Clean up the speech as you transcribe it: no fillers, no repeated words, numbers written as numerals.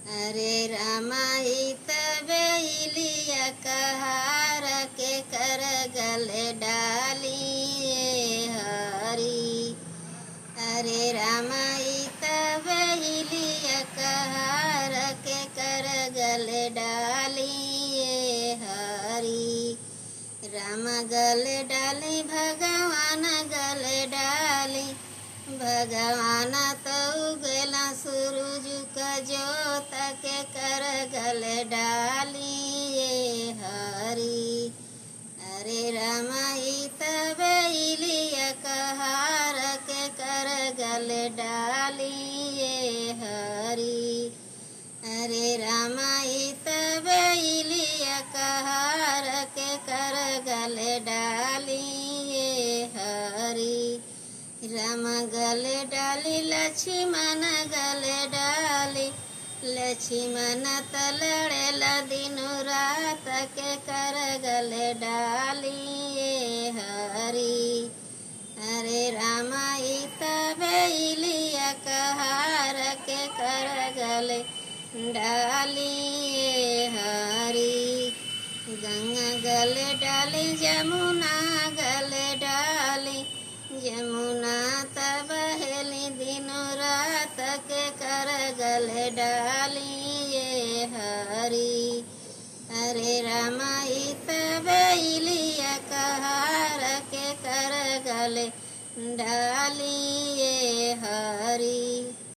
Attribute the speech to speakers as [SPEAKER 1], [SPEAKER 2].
[SPEAKER 1] अरे रामाई तबे इलिया कहार के कर गले डालिए हरी। अरे रामाई तबे इलिया कहार के कर गले डालिए हरी। राम गले डाली भगवान गले डाली, भगवान तो उगला सूरज का जोत के कर गले डालिए हरी। अरे रामाई तबे इलिया कहार के कर गले डालिए हरी। अरे रामाई तबे इलिया कहार के कर गले डालिए हरी। राम गले डाली लक्ष्मण गले डाली, लक्ष्मण तलड़ेला दिनु रात के कर गले डालिए हरी। अरे रामाई तबे इलिया कहार के कर गले डालिए हरी। गंगा गले डाली जमुना गले डाली, जमुना तब हेली दिनों रात के कर गले डालिए हरी। अरे रामाई तब इलिया कहार के कर गले डालिए हरी।